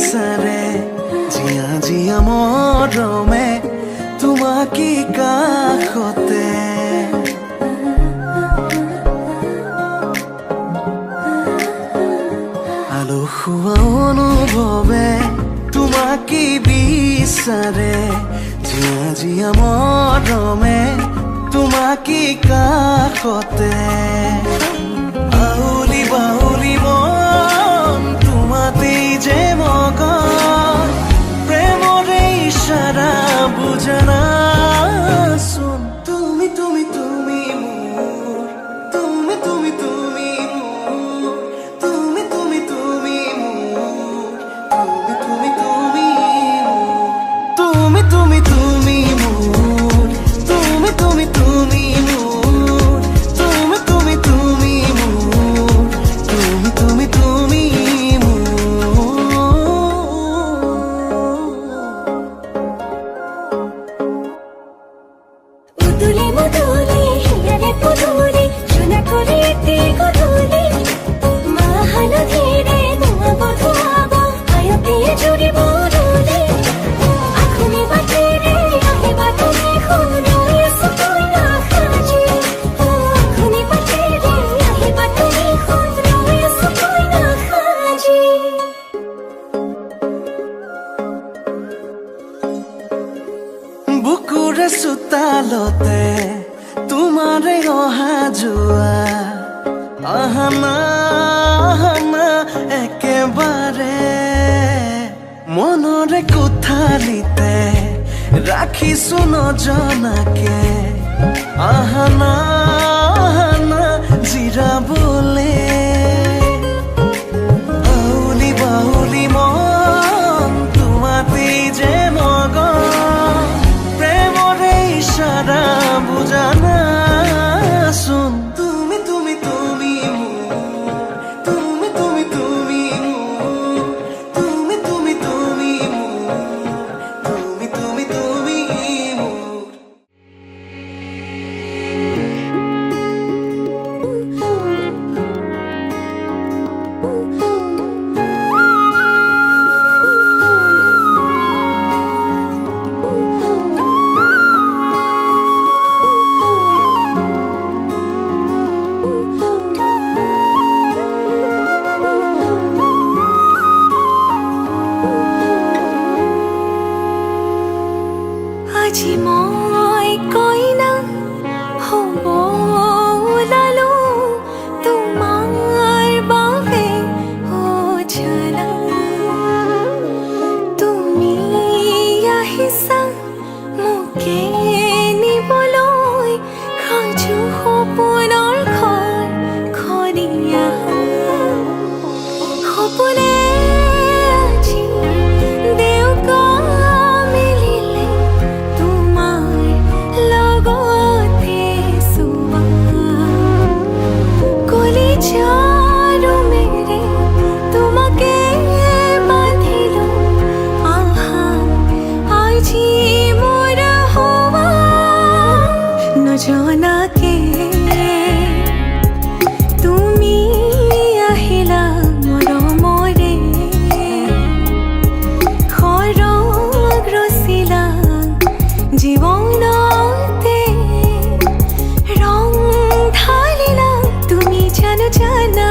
বিচাৰে জিয়া জিয়া মৰমে তোমাকে কাষতে আলসুৱা অনুভৱে তোমাকে বিচাৰে জিয়া জিয়া মৰমে তোমাকে কাষতে আউলি বাউলি মন তোমাতেই যে মগন প্ৰেমৰে ইশাৰা বুজানাচোন তুমি তুমি তুমি মোৰ তুমি তুমি তুমি মোৰ তুমি তুমি তুমি মোৰ তুমি তুমি তুমি মোৰ তুমি তুমি তুমি মোৰ তুমি তুমি তুমি মোৰ তুমি তুমি তুমি মোৰ তুমি তুমি তুমি মুদুলি মুদুলি হিয়ারে পুদুলি সোনা করে একটি গধুলি মাহানো ধীরে ধোঁয়াব ধোঁয়াব আয়তিয়ে জুড়ি বদুলি আখুনি বাতিরে আহিবা তুমি খুন রয়েছে তুই না খাজি আখুনি বাতিরে আহিবা তুমি খুন রয়েছে তুই না খাজি বুকুৰে চোতালতে তোমাৰে অহা যোৱা আহানা আহানা একেবাৰে মনৰে কোঠালিতে ৰাখিছো নজনাকে আহানা আহানা জিৰাবলে আউলি বাউলি মন তোমাতেই যে মগন প্ৰেমৰে ইশাৰা বুজানাচোন তুমি তুমি তুমি মোৰ তুমি তুমি তুমি মোৰ তুমি তুমি তুমি মোৰ তুমি তুমি তুমি মোৰ আজি মই কইনা হ'ব ওলালো তোমাৰ বাবে অজানা তুমি আহিছা মোকে নিবলৈ সাজু সপোনৰ ঘৰ খনিয়া সপোনে আজি দেউকা মিলিলে তোমাৰ লগতে শুৱা কলিজাৰো মেৰে তোমাকে বান্ধিলো আহা আজি মোৰ হোৱা নজনাকে তুমি আহিলা মৰমৰে খৰগ ৰচিলা জীৱনতে ৰং ঢালিলা তুমি জানো জানা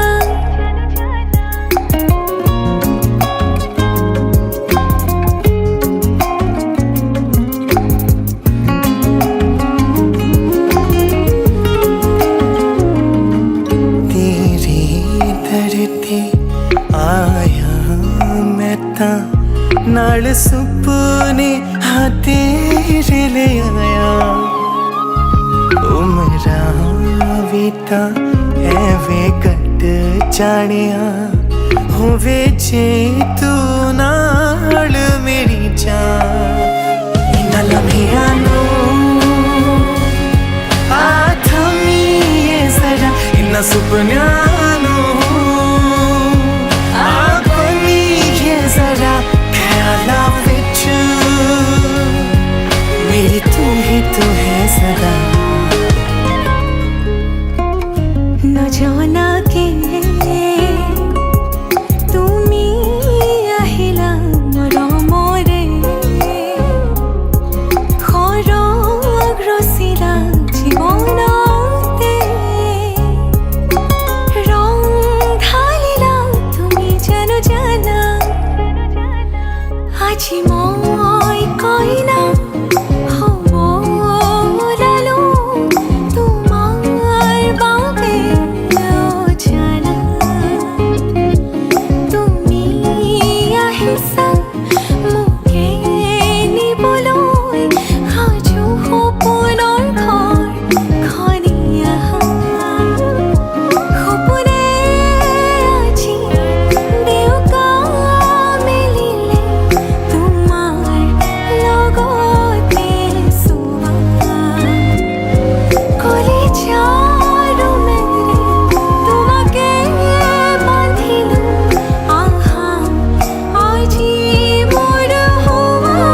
तेरे दरते आया मैं ता नाल सुपने हाँ तेरे ले आया उमरा भी ता एवे कट जानिया होवे जे तू नाल मेरी जान इन्ना लम्हिया नू जरा इन्ना सुपन्यानो आपनी ये जरा ख्याला विच मेरी तू ही तू है सदा নজনাকে তুমি আজি মই কইনা হব ওলালো তোমাৰ বাবে জানা তুমি আহিছা মোকে নিবলৈ সাজু সপোনৰ ঘৰখনি আহা সপোনে আজি দেউকা মেলিলে তোমাৰ লগতে শোৱা কলিজাৰ মেৰে তোমাকে বান্ধিলো আহা আজি মোৰ হোৱা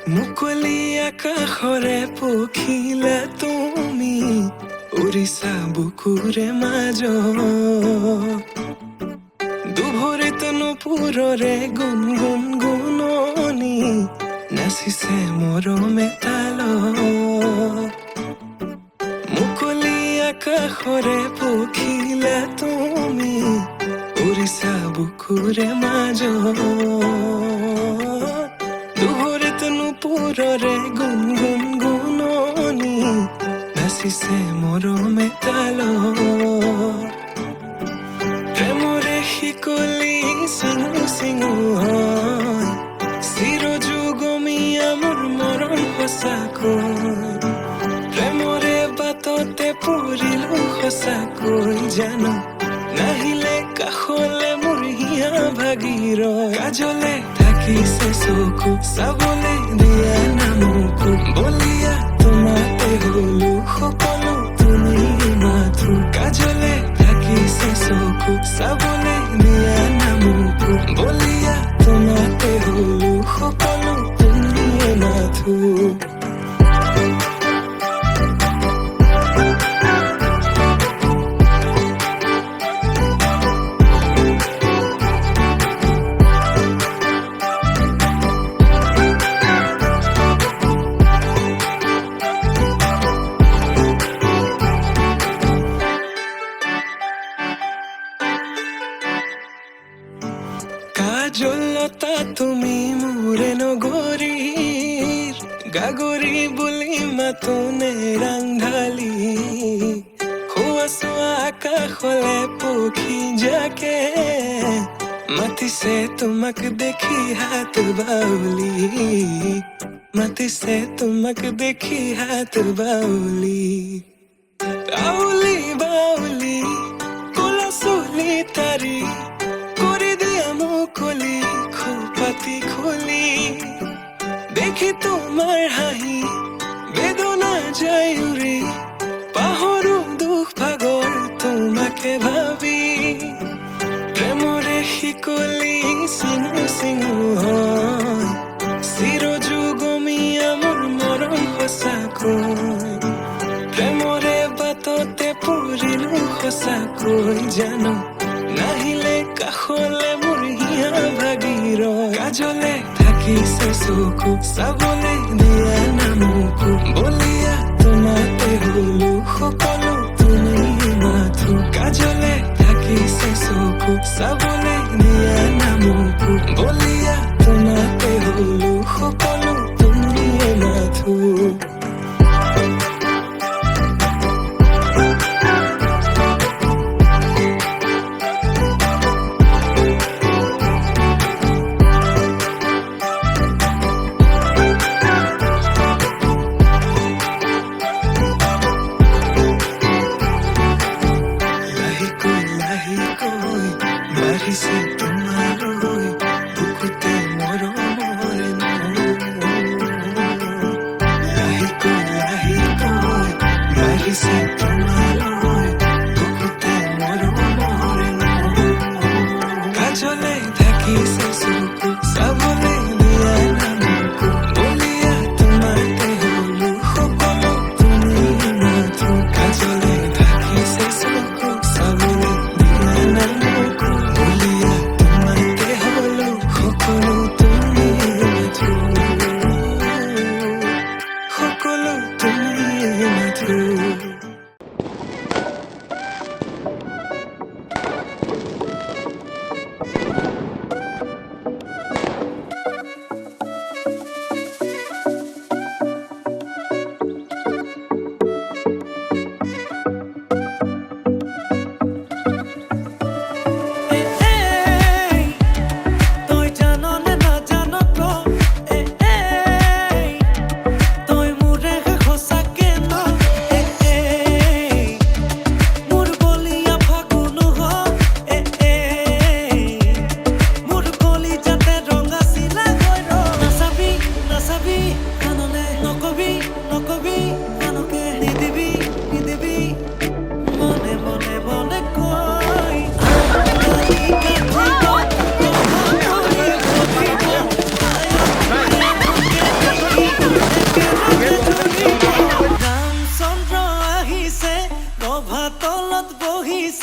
মুকলি আকাশৰে পখিলা তুমি উৰিছা বুকুৰে মাজত দুভৰিত নুপুৰৰে গুণ গুণ গুণনি নাচিছে মৰমে তালত মুকলি আকাশৰে পখিলা তুমি উৰিছা বুকুৰে মাজত দুহৰিত নুপুৰৰে গুণ গুণ গুণনি নাচিছে মৰমে তালত প্ৰেমৰে শিকলি চিঙু চিঙু হয় চিৰযুগমীয়া মোৰ মৰম সঁচাকৈ প্ৰেমৰে বাটতে পৰিলো সঁচাকৈ জানো নাহিলে কাষলে মোৰ হিয়া ভাগিৰ কাজলে থাকিছে চকু চাবলে দিয়া নামকো বলিয়া তোমাতে হলো সকলো তুমি মাথো কাজলে থাকিছে চকু চাবলে দিয়া নামকো বলিয়া তোমাতে হলো সকলো তুমি মাথো কাজলতা তুমি মোৰে নগৰীৰ গাগৰি বুলি মাতনে ৰাংঢালি হোৱা চোৱা আকাশলে পক্ষী যাকে মাতিছে তোমাক দেখি হাত বাউলি মাতিছে তোমাক দেখি হাত বাউলি বাউলি বাউলি কলা চুলি তাৰি কৰি দিয়া মুকলি খোপাতি খুলি দেখি তোমাৰ হাঁহি বেদনা যায় উৰি পাহৰো দুখ ভাগৰ তোমাকে ভাবি প্ৰেমৰে শিকলি চিঙু চিঙু হয় চিৰযুগমীয়া মোৰ মৰম সঁচাকৈ প্ৰেমৰে বাটতে পৰিলো সঁচাকৈ জানো নাহিলে কাষলে মোৰ হিয়া ভাগিৰ কাজলে থাকিছে চকু চাবলে দিয়া নামকো বলিয়া তোমাতে হলো সকলো তুমি মাথো কাজলে থাকিছে চকু চাবলে দিয়া নামকো বলিয়া তোমাতে হলো সকলো তুমি মাথো বাঢ়িছে তোমালৈ বুকুতে মৰমৰ লাহেকৈ লাহেকৈ বাঢ়িছে তোমালৈ বুকুতে মৰমৰ কাজলে থাকিছে চকু চাবলে দিয়া নামকো বলিয়া তোমাতে হলো সকলো তুমি মাথো কাজলে থাকিছে চকু চাবলে দিয়া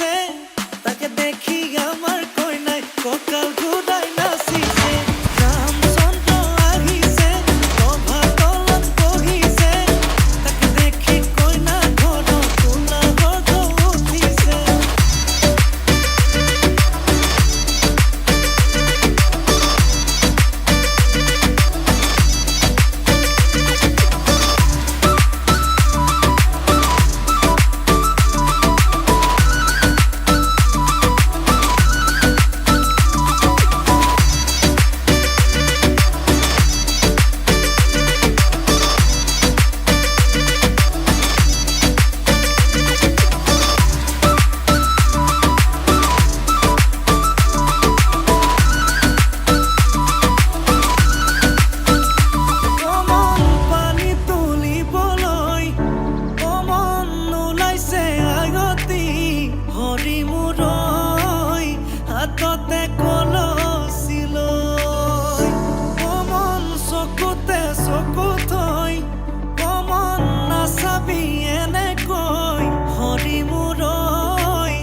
আহিছে তাকে দেখি আমার কইনাই ককাল ঘুরাই নাচিছে রামচন্দ্র আহিছে সভা তলত বহিছে তাকে দেখি কইনা ঘর তোলা গর্ভ উঠিছে কমল পানী তুলিবলৈ কমল নোলাইছে আগতি হৰি মূৰৈ হাততে কলচি লৈ কমল চকুতে চকু থৈ কমল নাচাবি এনেকৈ হৰি মূৰৈ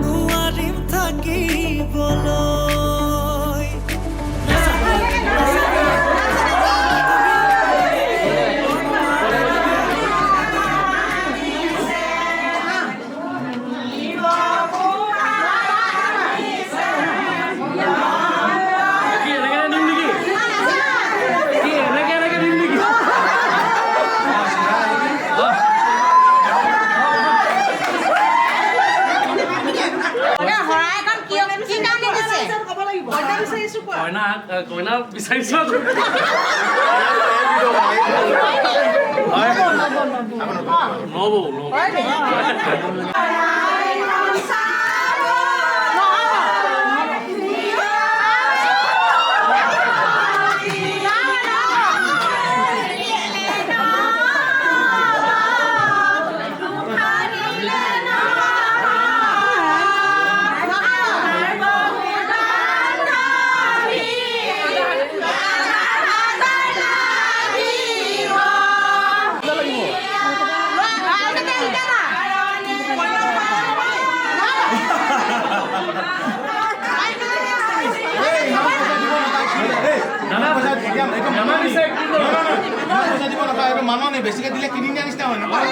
নোৱাৰিম থাকিবলৈ কইনা বিচাৰিছো মানুহ নাই বেছিকে দিলে কিনি নিয়া নিচিনা হয়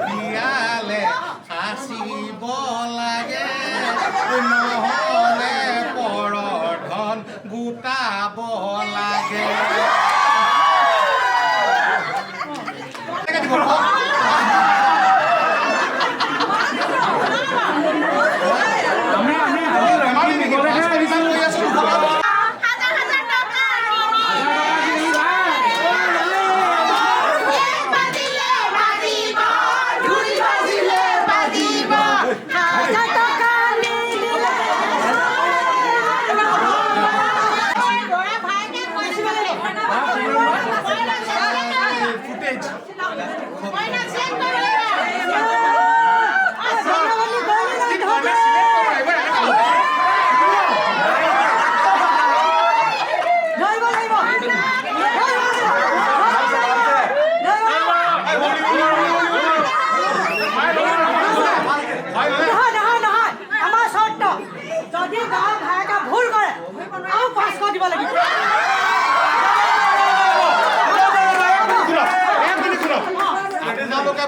বিয়ালে সাঁচিব লাগে নহলে পৰৰ ধন গোটাব লাগে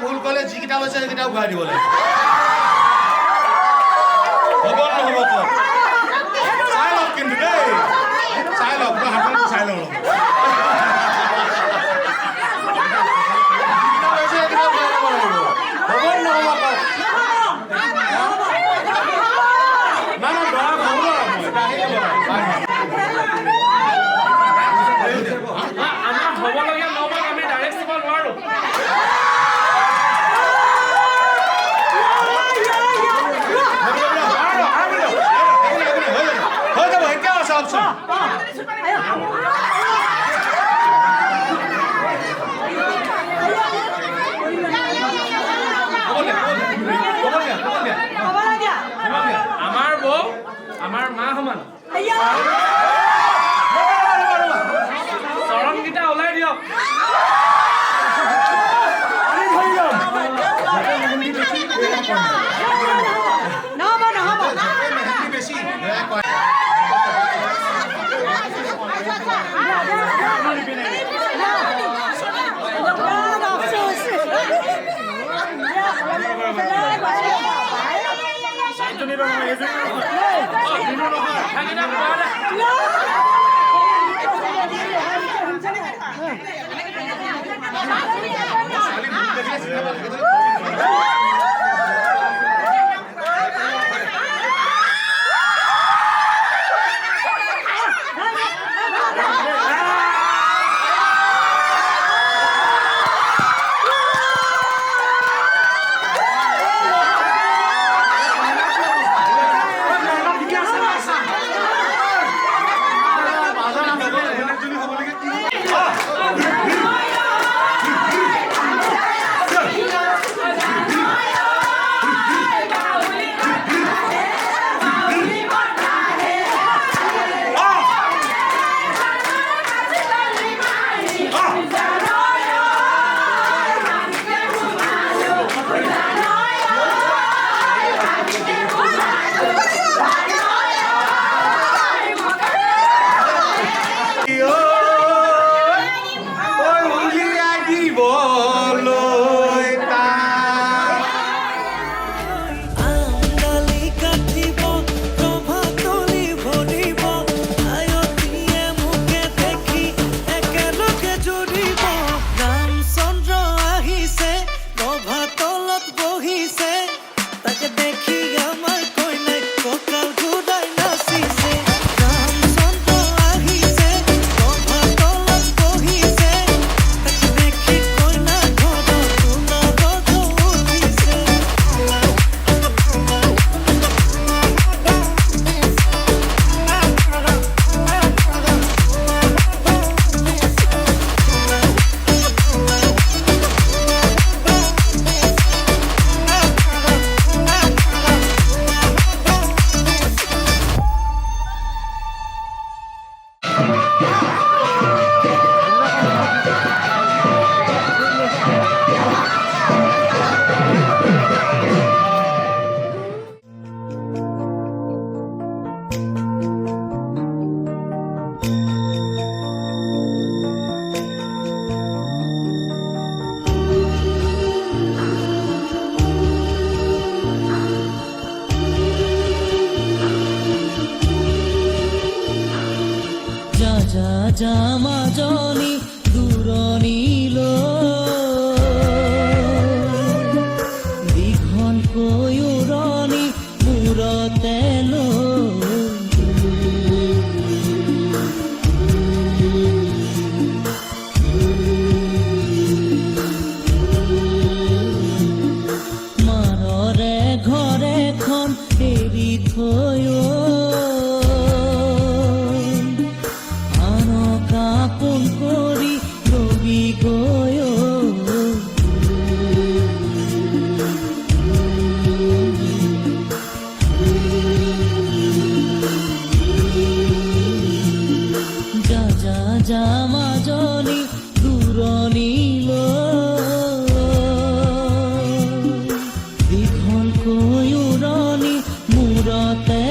ভুল কলে যিকেইটা লৈছে সেইকেইটা ঘূৰাই দিব লাগে হ'ব নহ'ব চাই লওক কিন্তু দেই চাই লওক হাতত চাই লওক option. আমাৰ বৌ আমাৰ মা সমান চৰণকেইটা ওলাই দিয়ক মাজনী দূৰণিলৈ দীঘলকৈ উৰণি মূৰতে মাৰৰে ঘৰখন এৰি থৈ আপোন কৰি ৰবি গৈ যা মাজনী দূৰণিলৈ দীঘলকৈ উৰণি মূৰতে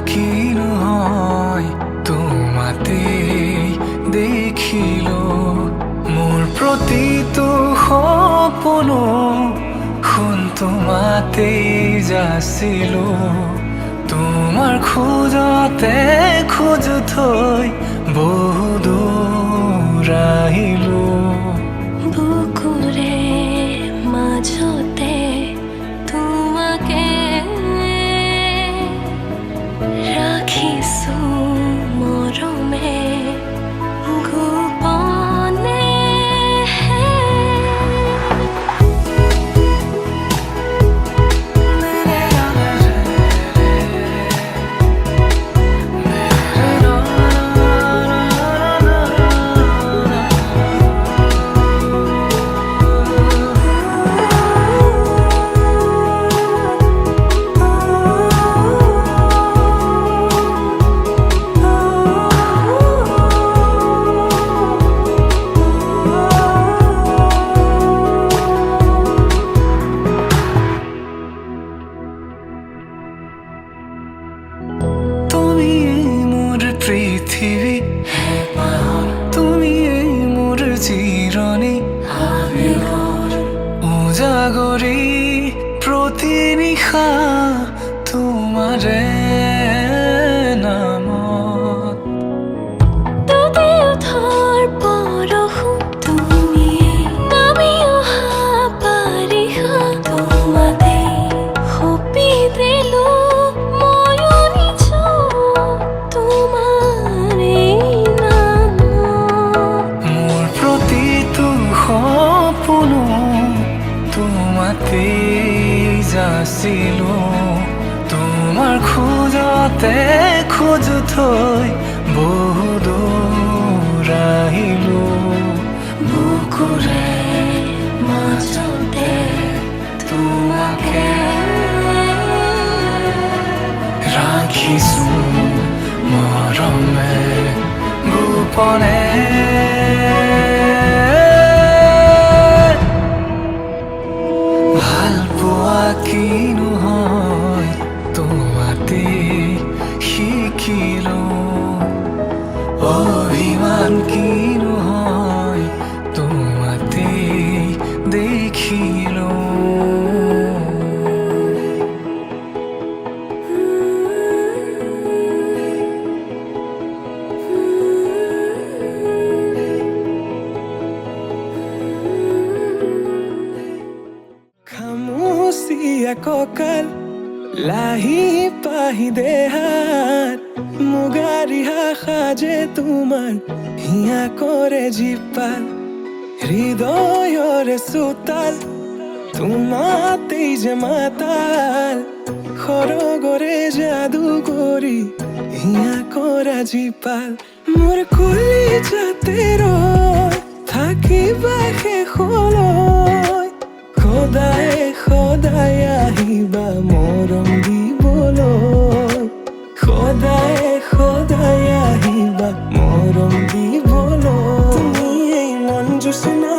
কি নহয় তোমাতে দেখিলো মোৰ প্ৰতিটো সপোনো শুন তোমাতে যাচিলো তোমাৰ খোজতে খোজ থৈ বহু দূৰ আহিলো বুকুৰে মাজতে তোমাকে ৰাখিছো মৰমে গোপনে পৃথিৱী তুমি মোৰ চিৰণি উজাগৰি প্ৰতি নিশা তোমাৰে নামত ডুবি উঠাৰ পৰশু তুমি নামি অহা বাৰিষা তোমাতে সপি দিলো ময়ো নিজ তোমাৰে নামত মোৰ প্ৰতিটো সপোনো তোমাতে যাচিলো তোমাৰ খোজতে খোজ থৈ বহু দূৰ আহিলো বুকুৰে মাজতে তোমাকে ৰাখিছো মৰমে গোপনে ভাল পোৱা কি নহয় তোমাতে শিকিলো অভিমান কি নহয় তোমাতে দেখিলো খামুচিয়া কঁকাল লাহি পাহি দেহাত মুগাৰিহা সাজে তোমাৰ হিয়া কৰে জীপাল হৃদয়ৰে চোতাল তোমাতেই যে মাতাল সৰগৰে যাদু কৰি হিয়া কৰা জীপাল মোৰ কুলি যাতে ৰয় থাকিবা শেষলৈ সদায় সদায় আহিবা মৰম দিবলৈ সদায় সদায় আহিবা মৰম দিবলৈ তুমি এই মন জোচনা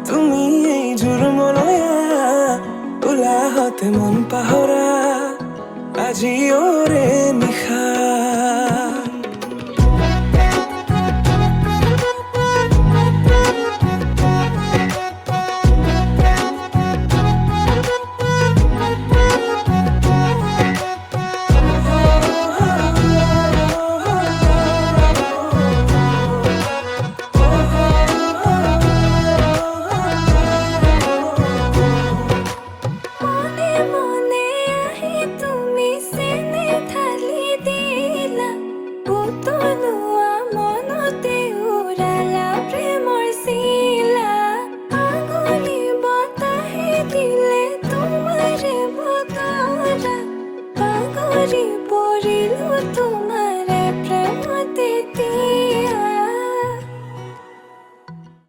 তুমি এই জোৰমলয়া উলাহতে মন পাহৰা আজি ওৰে নিশা Body